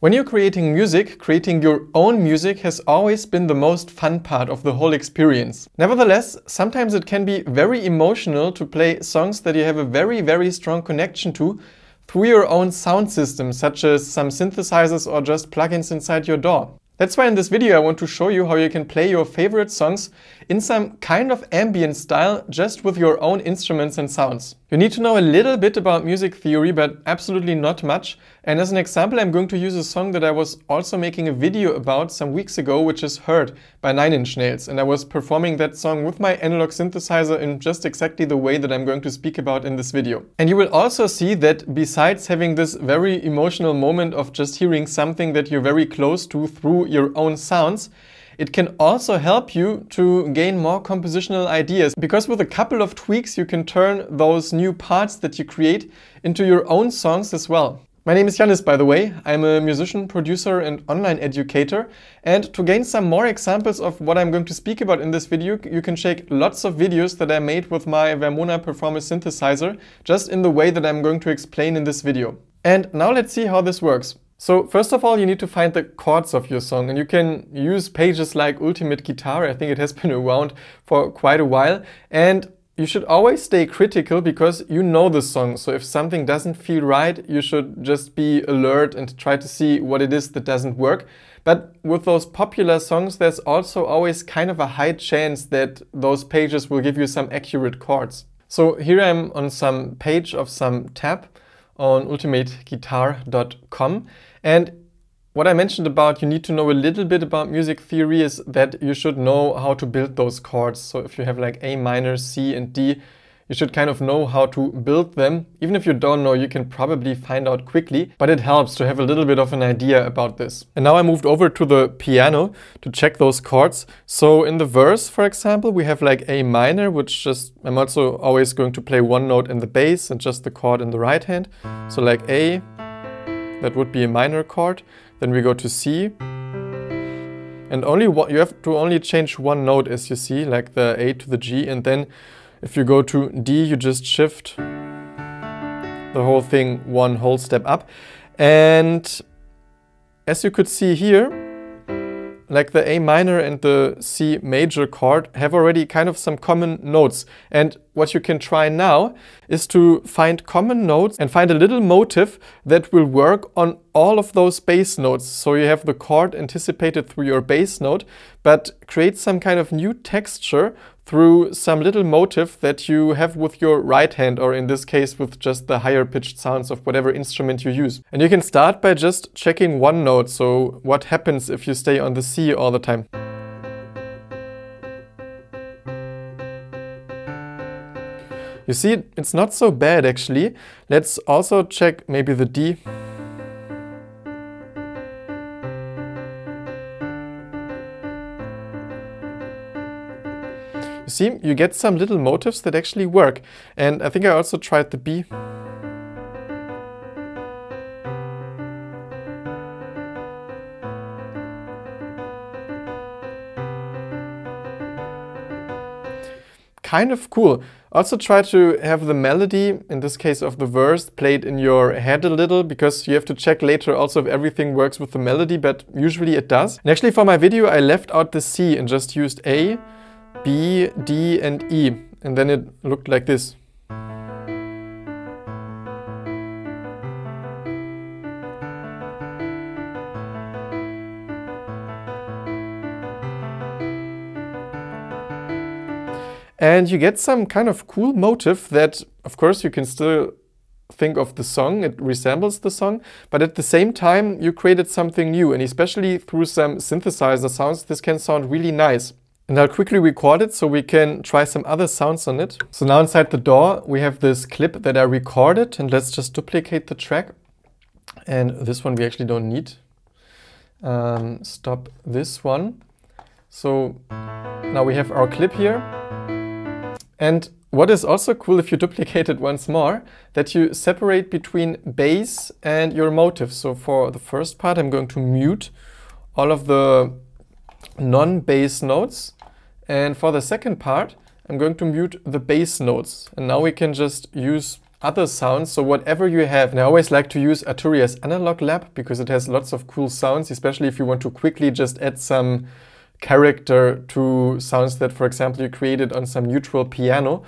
When you're creating music, creating your own music has always been the most fun part of the whole experience. Nevertheless, sometimes it can be very emotional to play songs that you have a very strong connection to through your own sound system, such as some synthesizers or just plugins inside your DAW. That's why in this video I want to show you how you can play your favorite songs in some kind of ambient style just with your own instruments and sounds. You need to know a little bit about music theory, but absolutely not much. And as an example, I'm going to use a song that I was also making a video about some weeks ago, which is Heard by 9 Inch Nails. And I was performing that song with my analog synthesizer in just exactly the way that I'm going to speak about in this video. And you will also see that besides having this very emotional moment of just hearing something that you're very close to through your own sounds, it can also help you to gain more compositional ideas, because with a couple of tweaks you can turn those new parts that you create into your own songs as well. My name is Yannis, by the way. I'm a musician, producer and online educator, and to gain some more examples of what I'm going to speak about in this video, you can check lots of videos that I made with my Vermona Performance synthesizer, just in the way that I'm going to explain in this video. And now let's see how this works. So first of all, you need to find the chords of your song, and you can use pages like Ultimate Guitar. I think it has been around for quite a while, and you should always stay critical because you know the song. So if something doesn't feel right, you should just be alert and try to see what it is that doesn't work. But with those popular songs, there's also always kind of a high chance that those pages will give you some accurate chords. So here I'm on some page of some tab on ultimateguitar.com, and what I mentioned about you need to know a little bit about music theory is that you should know how to build those chords. So if you have like A minor, C and D, you should kind of know how to build them. Even if you don't know, you can probably find out quickly, but it helps to have a little bit of an idea about this. And now I moved over to the piano to check those chords. So in the verse, for example, we have like A minor, which just, I'm also always going to play one note in the bass and just the chord in the right hand. So like A, that would be a minor chord. Then we go to C. And you have to only change one note, as you see, like the A to the G, and then if you go to D, you just shift the whole thing one whole step up. And as you could see here, like the A minor and the C major chord have already kind of some common notes. And what you can try now is to find common notes and find a little motif that will work on all of those bass notes. So you have the chord anticipated through your bass note, but create some kind of new texture through some little motif that you have with your right hand, or in this case with just the higher pitched sounds of whatever instrument you use. And you can start by just checking one note. So what happens if you stay on the C all the time? You see, it's not so bad actually. Let's also check maybe the D. You see, you get some little motifs that actually work. And I think I also tried the B. Kind of cool. Also try to have the melody, in this case of the verse, played in your head a little, because you have to check later also if everything works with the melody, but usually it does. And actually for my video I left out the C and just used A, B, D and E, and then it looked like this. And you get some kind of cool motif that, of course, you can still think of the song, it resembles the song, but at the same time you created something new, and especially through some synthesizer sounds, this can sound really nice. And I'll quickly record it so we can try some other sounds on it. So now inside the DAW we have this clip that I recorded, and let's just duplicate the track. And this one we actually don't need. Stop this one. So now we have our clip here. And what is also cool if you duplicate it once more, that you separate between bass and your motif. So for the first part I'm going to mute all of the non-bass notes, and for the second part I'm going to mute the bass notes. And now we can just use other sounds, so whatever you have. And I always like to use Arturia's Analog Lab because it has lots of cool sounds, especially if you want to quickly just add some character to sounds that, for example, you created on some neutral piano.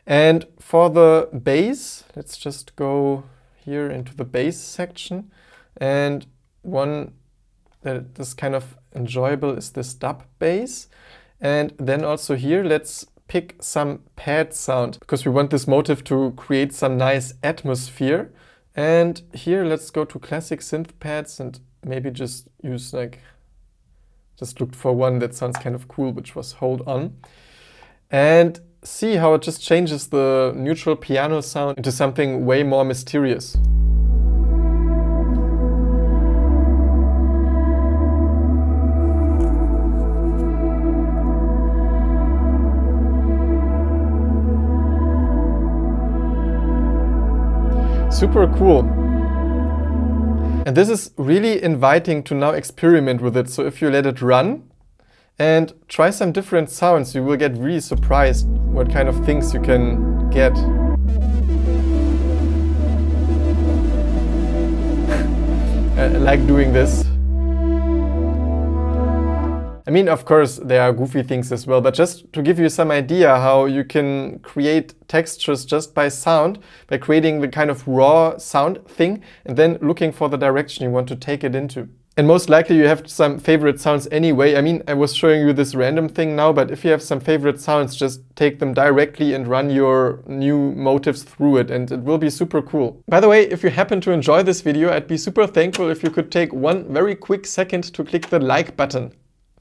And for the bass, let's just go here into the bass section. And one that is kind of enjoyable is this dub bass. And then also here, let's pick some pad sound because we want this motif to create some nice atmosphere. And here, let's go to classic synth pads and maybe just use just looked for one that sounds kind of cool, which was Hold On. And see how it just changes the neutral piano sound into something way more mysterious. Super cool. And this is really inviting to now experiment with it. So if you let it run and try some different sounds, you will get really surprised what kind of things you can get. I like doing this. I mean, of course, there are goofy things as well, but just to give you some idea how you can create textures just by sound, by creating the kind of raw sound thing, and then looking for the direction you want to take it into. And most likely you have some favorite sounds anyway. I mean, I was showing you this random thing now, but if you have some favorite sounds, just take them directly and run your new motifs through it, and it will be super cool. By the way, if you happen to enjoy this video, I'd be super thankful if you could take one very quick second to click the like button.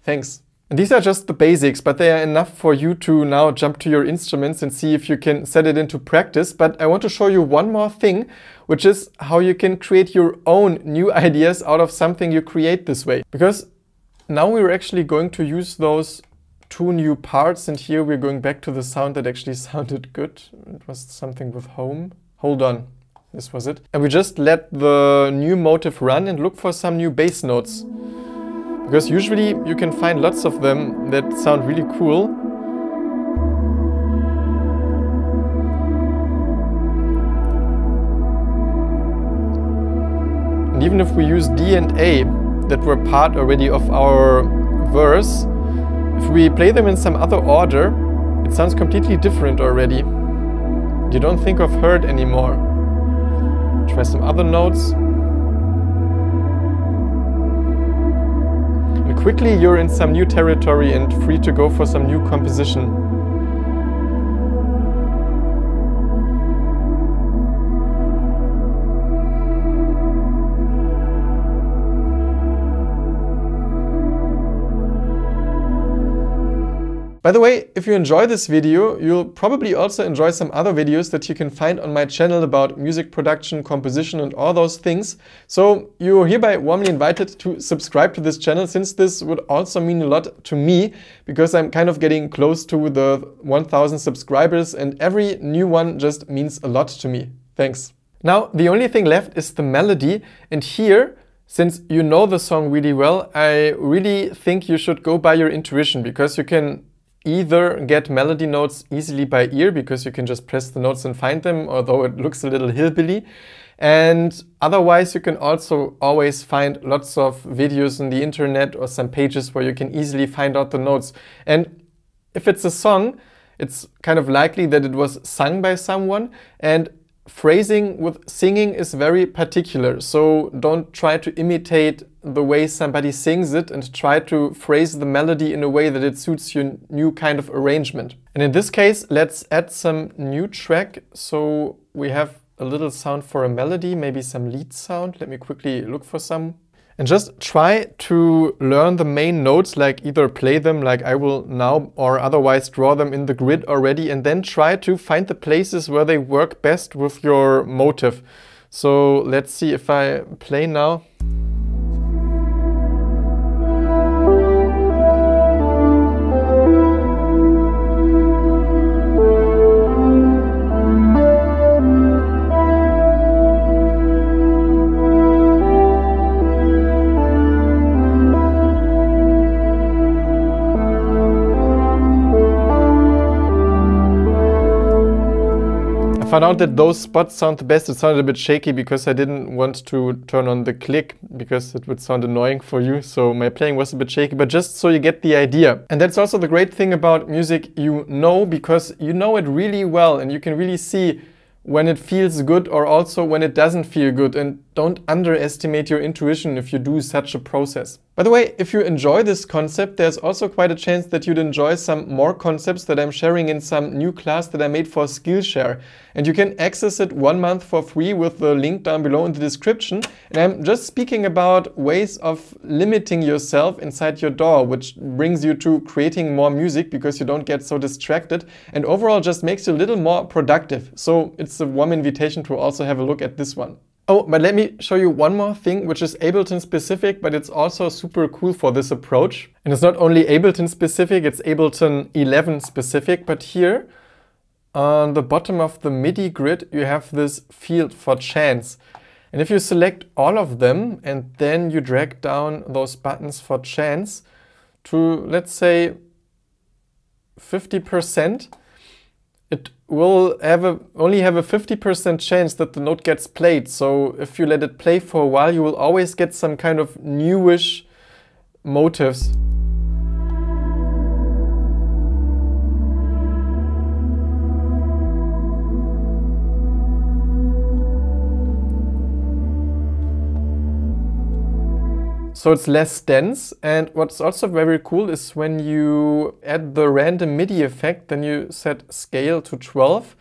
Thanks. And these are just the basics, but they are enough for you to now jump to your instruments and see if you can set it into practice. But I want to show you one more thing, which is how you can create your own new ideas out of something you create this way. Because now we're actually going to use those two new parts, and here we're going back to the sound that actually sounded good. It was something with home. Hold on. This was it. And we just let the new motif run and look for some new bass notes. Because usually you can find lots of them that sound really cool. And even if we use D and A that were part already of our verse, if we play them in some other order, it sounds completely different already. You don't think of hurt anymore. Try some other notes. Quickly you're in some new territory and free to go for some new composition. By the way, if you enjoy this video, you'll probably also enjoy some other videos that you can find on my channel about music production, composition and all those things. So you're hereby warmly invited to subscribe to this channel, since this would also mean a lot to me, because I'm kind of getting close to the 1000 subscribers and every new one just means a lot to me. Thanks. Now, the only thing left is the melody, and here, since you know the song really well, I really think you should go by your intuition, because you can either get melody notes easily by ear, because you can just press the notes and find them, although it looks a little hillbilly. And otherwise you can also always find lots of videos on the internet or some pages where you can easily find out the notes. And if it's a song, it's kind of likely that it was sung by someone, and phrasing with singing is very particular. So don't try to imitate the way somebody sings it, and try to phrase the melody in a way that it suits your new kind of arrangement. And in this case, let's add some new track. So we have a little sound for a melody, maybe some lead sound. Let me quickly look for some. And just try to learn the main notes, like either play them like I will now, or otherwise draw them in the grid already, and then try to find the places where they work best with your motif. So let's see if I play now. I found out that those spots sound the best. It sounded a bit shaky because I didn't want to turn on the click because it would sound annoying for you. So my playing was a bit shaky, but just so you get the idea. And that's also the great thing about music you know, because you know it really well and you can really see when it feels good or also when it doesn't feel good, and don't underestimate your intuition if you do such a process. By the way, if you enjoy this concept, there's also quite a chance that you'd enjoy some more concepts that I'm sharing in some new class that I made for Skillshare. And you can access it 1 month for free with the link down below in the description. And I'm just speaking about ways of limiting yourself inside your DAW, which brings you to creating more music because you don't get so distracted and overall just makes you a little more productive. So it's a warm invitation to also have a look at this one. Oh, but let me show you one more thing, which is Ableton specific, but it's also super cool for this approach. And it's not only Ableton specific, it's Ableton 11 specific, but here on the bottom of the MIDI grid, you have this field for chants. And if you select all of them and then you drag down those buttons for chants to, let's say, 50%, it will only have a 50% chance that the note gets played. So if you let it play for a while, you will always get some kind of newish motifs. So it's less dense, and what's also very cool is when you add the random MIDI effect, then you set scale to 12,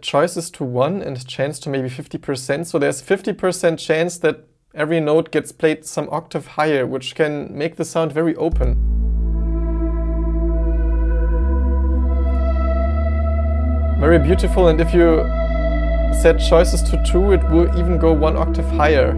choices to 1 and chance to maybe 50%. So there's 50% chance that every note gets played some octave higher, which can make the sound very open. Very beautiful, and if you set choices to 2, it will even go 1 octave higher.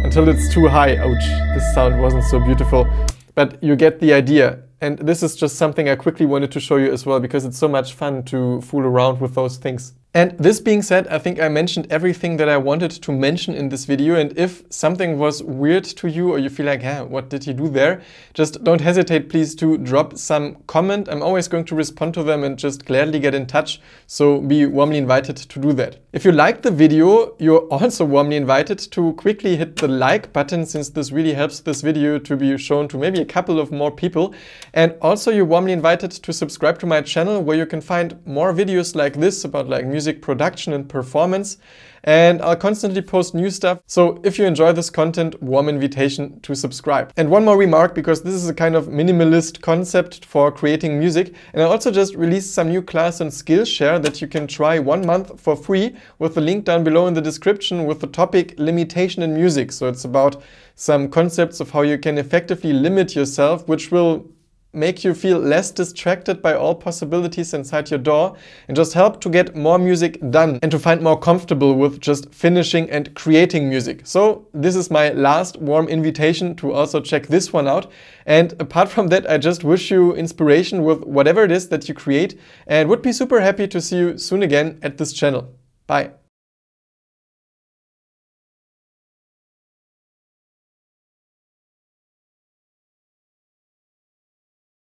Until it's too high. Ouch, this sound wasn't so beautiful. But you get the idea. And this is just something I quickly wanted to show you as well, because it's so much fun to fool around with those things. And this being said, I think I mentioned everything that I wanted to mention in this video. And if something was weird to you or you feel like, what did he do there? Just don't hesitate, please, to drop some comment. I'm always going to respond to them and just gladly get in touch. So be warmly invited to do that. If you liked the video, you're also warmly invited to quickly hit the like button, since this really helps this video to be shown to maybe a couple of more people. And also you're warmly invited to subscribe to my channel, where you can find more videos like this about music production and performance, and I'll constantly post new stuff. So if you enjoy this content, warm invitation to subscribe. And one more remark, because this is a kind of minimalist concept for creating music, and I also just released some new class on Skillshare that you can try 1 month for free with the link down below in the description, with the topic limitation in music. So it's about some concepts of how you can effectively limit yourself, which will make you feel less distracted by all possibilities inside your DAW and just help to get more music done and to find more comfortable with just finishing and creating music. So this is my last warm invitation to also check this one out. And apart from that, I just wish you inspiration with whatever it is that you create, and would be super happy to see you soon again at this channel. Bye.